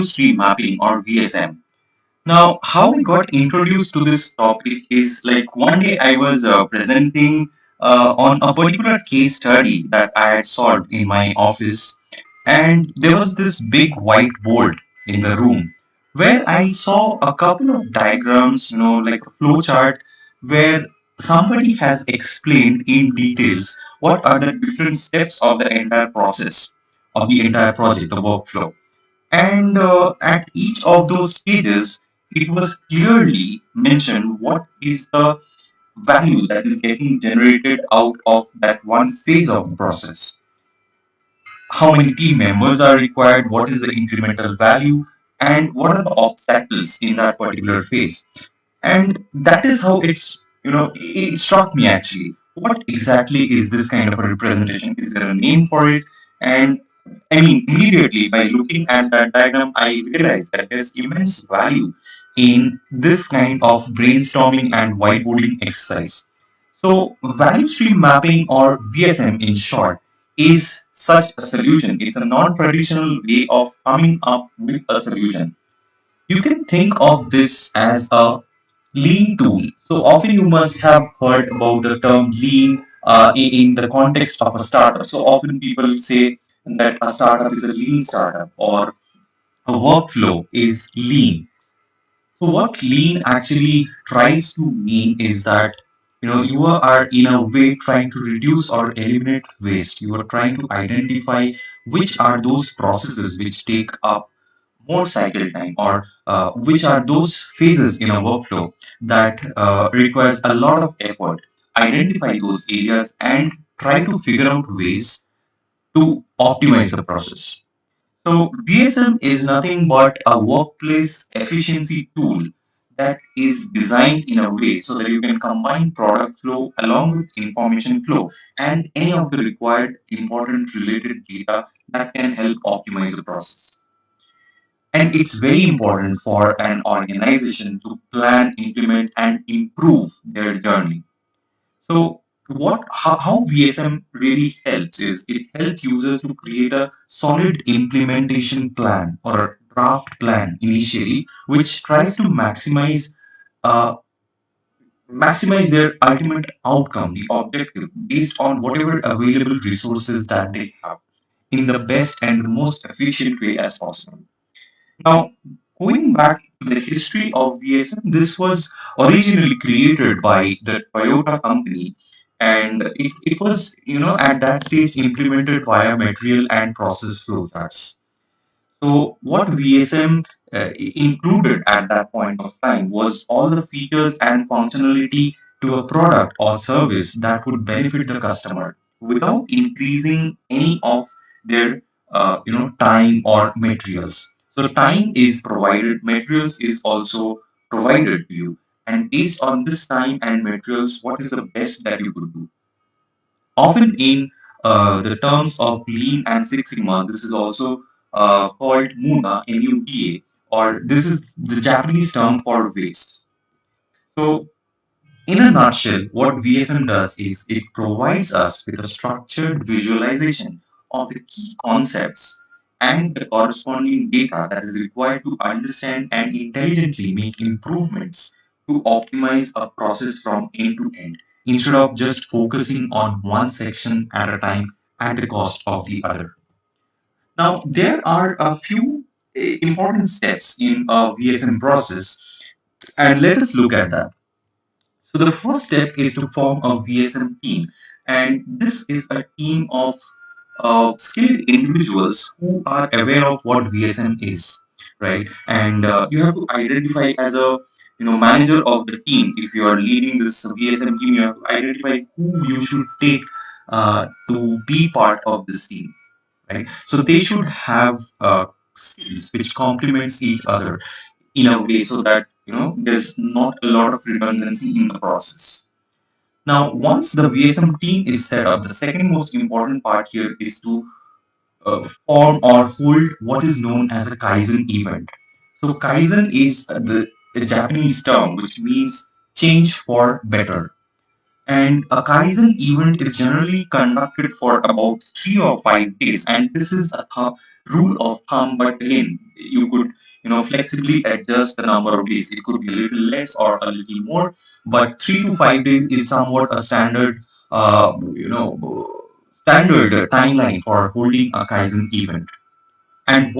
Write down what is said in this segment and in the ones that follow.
stream mapping or VSM. Now, how I got introduced to this topic is like one day I was presenting on a particular case study that I had solved in my office, and there was this big whiteboard in the room where I saw a couple of diagrams, like a flow chart, where somebody has explained in details what are the different steps of the entire process of the entire project, the workflow. And at each of those pages, it was clearly mentioned what is the value that is getting generated out of that one phase of the process. How many team members are required, what is the incremental value, and what are the obstacles in that particular phase. And that is how it struck me actually. What exactly is this kind of a representation? Is there a name for it? And I mean, immediately by looking at that diagram, I realized that there's immense value in this kind of brainstorming and whiteboarding exercise. So, value stream mapping, or VSM in short, is such a solution. It's a non traditional way of coming up with a solution. You can think of this as a lean tool. So often you must have heard about the term lean in the context of a startup. So often people say that a startup is a lean startup or a workflow is lean. So what lean actually tries to mean is that you are in a way trying to reduce or eliminate waste. You are trying to identify which are those processes which take up more cycle time, or which are those phases in a workflow that requires a lot of effort. Identify those areas and try to figure out ways to optimize the process. So VSM is nothing but a workplace efficiency tool that is designed in a way so that you can combine product flow along with information flow and any of the required important related data that can help optimize the process. And it's very important for an organization to plan, implement, and improve their journey. So, how VSM really helps is it helps users to create a solid implementation plan or a draft plan initially, which tries to uh, maximize their ultimate outcome, the objective, based on whatever available resources that they have in the best and the most efficient way as possible. Now, going back to the history of VSM, this was originally created by the Toyota company, and it was, at that stage implemented via material and process flow charts. So, what VSM included at that point of time was all the features and functionality to a product or service that would benefit the customer without increasing any of their, time or materials. So, time is provided, materials is also provided to you, and based on this time and materials, what is the best that you could do? Often in the terms of Lean and Six Sigma, this is also called MUDA, MUDA, or this is the Japanese term for waste. So, in a nutshell, what VSM does is it provides us with a structured visualization of the key concepts and the corresponding data that is required to understand and intelligently make improvements to optimize a process from end to end instead of just focusing on one section at a time at the cost of the other. Now, there are a few important steps in a VSM process, and let us look at that. So the first step is to form a VSM team, and this is a team of skilled individuals who are aware of what VSM is, right? And you have to identify as a manager of the team. If you are leading this VSM team, you have to identify who you should take to be part of this team, right? So they should have skills which complements each other in a way so that there's not a lot of redundancy in the process. Now, once the VSM team is set up, the second most important part here is to form or hold what is known as a Kaizen event. So, Kaizen is the Japanese term which means change for better. And a Kaizen event is generally conducted for about 3 or 5 days, and this is a rule of thumb. But again, you could flexibly adjust the number of days. It could be a little less or a little more, but 3 to 5 days is somewhat a standard timeline for holding a Kaizen event. And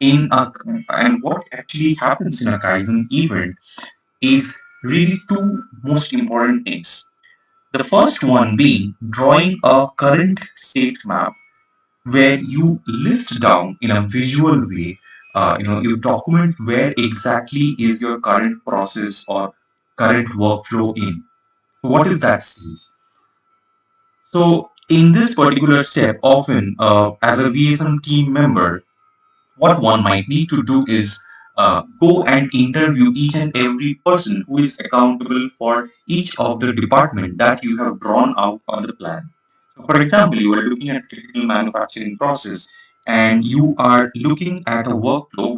in a what actually happens in a Kaizen event is really two most important things. The first one being drawing a current state map where you list down in a visual way, you document where exactly is your current process or current workflow in. What is that stage? So in this particular step, often as a VSM team member, what one might need to do is go and interview each and every person who is accountable for each of the department that you have drawn out on the plan. So, for example, you are looking at typical manufacturing process, and you are looking at a workflow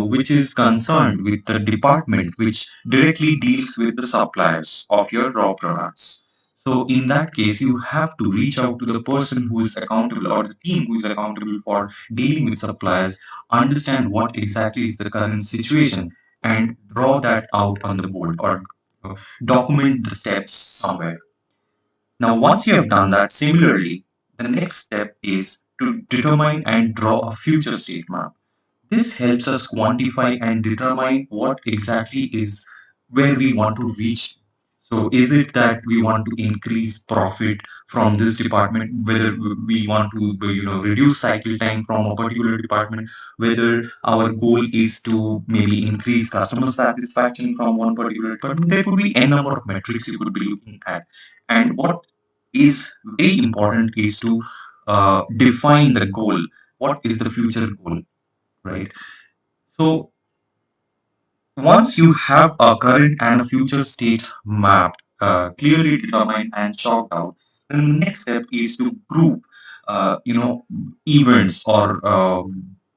which is concerned with the department which directly deals with the suppliers of your raw products. So in that case, you have to reach out to the person who is accountable or the team who is accountable for dealing with suppliers, understand what exactly is the current situation, and draw that out on the board or document the steps somewhere. Now, once you have done that, similarly, the next step is to determine and draw a future state map. This helps us quantify and determine what exactly is where we want to reach. So, is it that we want to increase profit from this department, whether we want to reduce cycle time from a particular department, whether our goal is to maybe increase customer satisfaction from one particular department? There could be n number of metrics you could be looking at. And what is very important is to define the goal. What is the future goal, right? So once you have a current and a future state mapped, clearly determined and chalked out, then the next step is to group, events or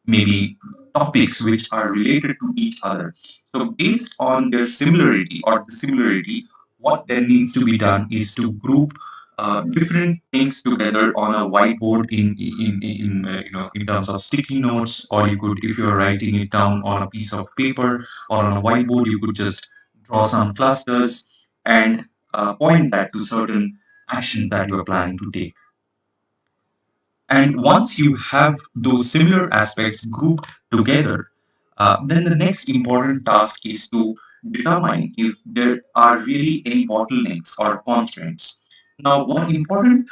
maybe topics which are related to each other. So based on their similarity or dissimilarity, what then needs to be done is to group different things together on a whiteboard in terms of sticky notes, or you could, if you're writing it down on a piece of paper or on a whiteboard, you could just draw some clusters and point that to certain action that you are planning to take. And once you have those similar aspects grouped together, then the next important task is to determine if there are really any bottlenecks or constraints. Now, one important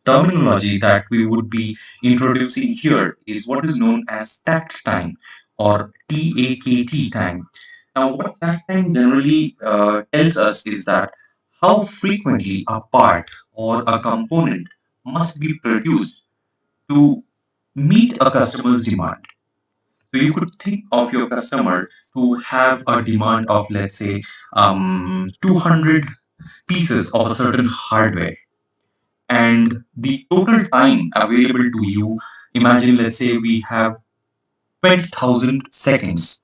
terminology that we would be introducing here is what is known as takt time or TAKT time. Now, what takt time generally tells us is that how frequently a part or a component must be produced to meet a customer's demand. So you could think of your customer to have a demand of, let's say, 200 pieces of a certain hardware, and the total time available to you. Imagine, let's say, we have 20,000 seconds.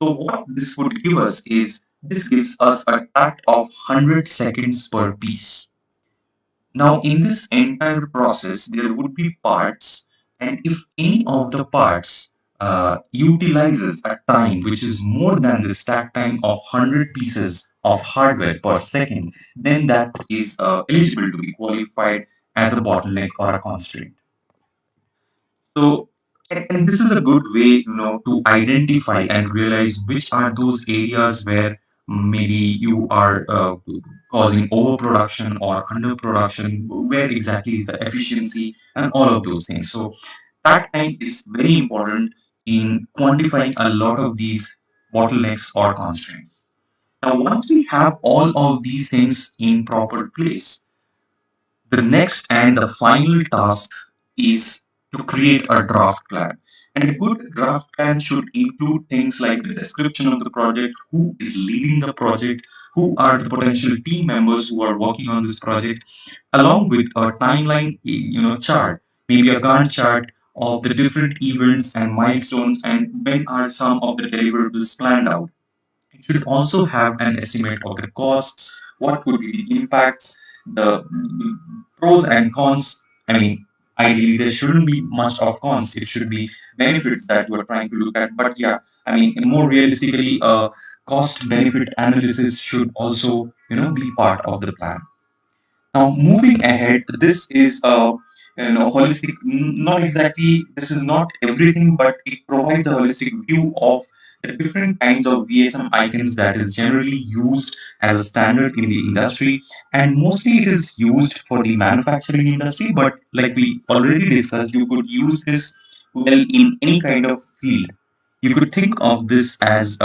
So what this would give us is this gives us a tact of 100 seconds per piece. Now, in this entire process, there would be parts, and if any of the parts utilizes a time which is more than the stack time of 100 pieces of hardware per second, then that is eligible to be qualified as a bottleneck or a constraint. So, and this is a good way, to identify and realize which are those areas where maybe you are causing overproduction or underproduction, where exactly is the efficiency and all of those things. So, that time is very important in quantifying a lot of these bottlenecks or constraints. Now, once we have all of these things in proper place, the next and the final task is to create a draft plan. And a good draft plan should include things like the description of the project, who is leading the project, who are the potential team members who are working on this project, along with a timeline, chart, maybe a Gantt chart of the different events and milestones and when are some of the deliverables planned out. It should also have an estimate of the costs, what could be the impacts, the pros and cons. I mean, ideally, there shouldn't be much of cons. It should be benefits that you are trying to look at. But yeah, I mean, more realistically, cost benefit analysis should also, be part of the plan. Now, moving ahead, this is a holistic. Not exactly. This is not everything, but it provides a holistic view of the different kinds of VSM icons that is generally used as a standard in the industry, and mostly it is used for the manufacturing industry. But like we already discussed, you could use this well in any kind of field. You could think of this as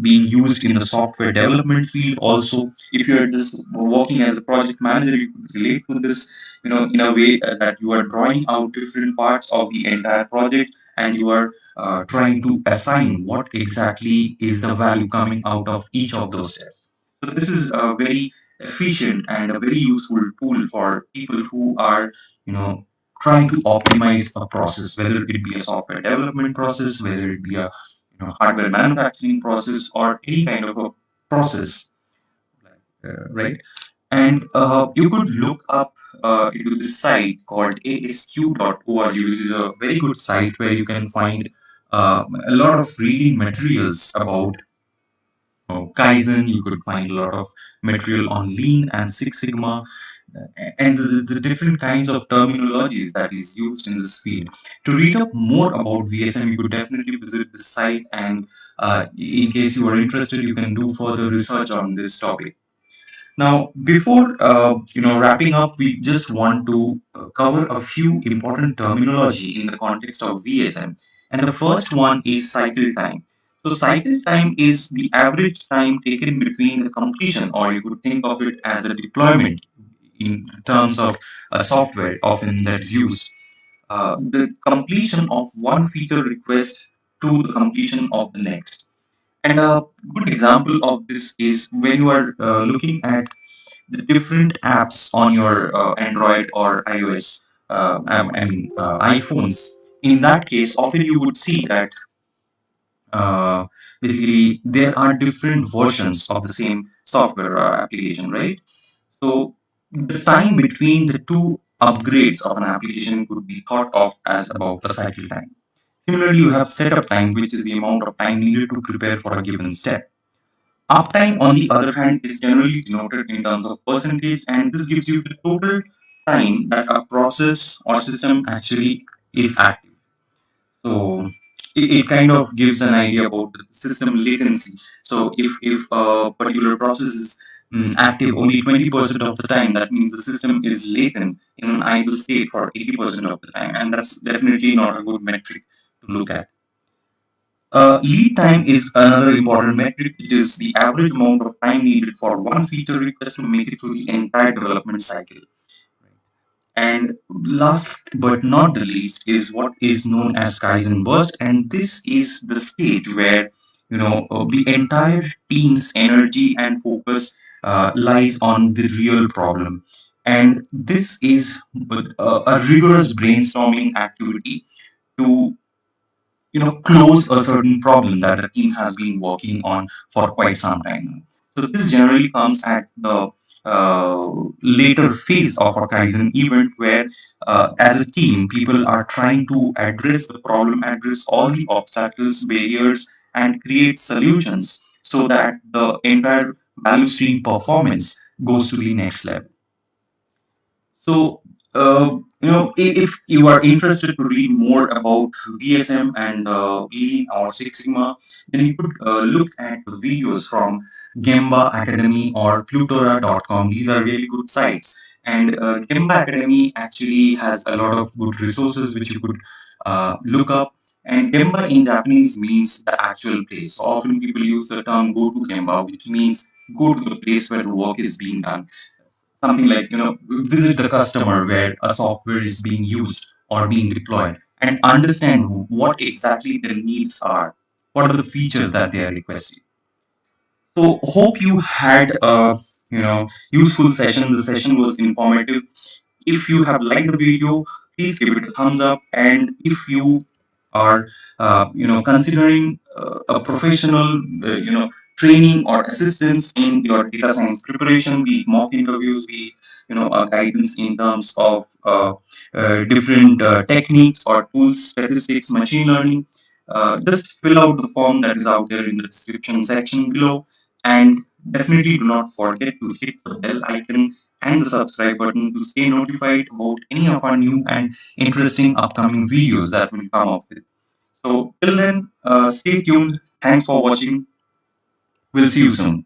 being used in the software development field also. If you're just working as a project manager, you could relate to this, in a way that you are drawing out different parts of the entire project, and you are trying to assign what exactly is the value coming out of each of those steps. So this is a very efficient and a very useful tool for people who are, you know, trying to optimize a process, whether it be a software development process, whether it be a hardware manufacturing process, or any kind of a process, right? And you could look up into this site called asq.org, which is a very good site where you can find a lot of reading materials about Kaizen. You could find a lot of material on Lean and Six Sigma, and the different kinds of terminologies that is used in this field. To read up more about VSM, you could definitely visit the site, and in case you are interested, you can do further research on this topic. Now, before wrapping up, we just want to cover a few important terminology in the context of VSM, and the first one is cycle time. So, cycle time is the average time taken between the completion, or you could think of it as a deployment in terms of a software often that's used. The completion of one feature request to the completion of the next. And a good example of this is when you are looking at the different apps on your Android or iOS, iPhones. In that case, often you would see that uh, basically there are different versions of the same software application, right? So the time between the two upgrades of an application could be thought of as about the cycle time. Similarly, you have setup time, which is the amount of time needed to prepare for a given step. Uptime, on the other hand, is generally denoted in terms of percentage, and this gives you the total time that a process or system actually is active. So it kind of gives an idea about the system latency. So if a particular process is active only 20% of the time, that means the system is latent in an idle state for 80% of the time, and that's definitely not a good metric to look at. Lead time is another important metric, which is the average amount of time needed for one feature request to make it through the entire development cycle. And last but not the least is what is known as Kaizen burst, and this is the stage where the entire team's energy and focus lies on the real problem, and this is a rigorous brainstorming activity to close a certain problem that the team has been working on for quite some time now. So this generally comes at the uh, later phase of a Kaizen event where, as a team, people are trying to address the problem, address all the obstacles, barriers, and create solutions so that the entire value stream performance goes to the next level. So, if you are interested to read more about VSM and Lean or Six Sigma, then you could look at the videos from Gemba Academy or Plutora.com. These are really good sites. And Gemba Academy actually has a lot of good resources which you could look up. And Gemba in Japanese means the actual place. So often people use the term go to Gemba, which means go to the place where the work is being done. Something like visit the customer where a software is being used or being deployed, and understand what exactly their needs are, what are the features that they are requesting. So hope you had a useful session. The session was informative. If you have liked the video, please give it a thumbs up, and if you are considering a professional training or assistance in your data science preparation, be it mock interviews, be guidance in terms of different techniques or tools, statistics, machine learning, just fill out the form that is out there in the description section below. And definitely do not forget to hit the bell icon and the subscribe button to stay notified about any of our new and interesting upcoming videos that will come up with. So till then, stay tuned. Thanks for watching. We'll see you soon.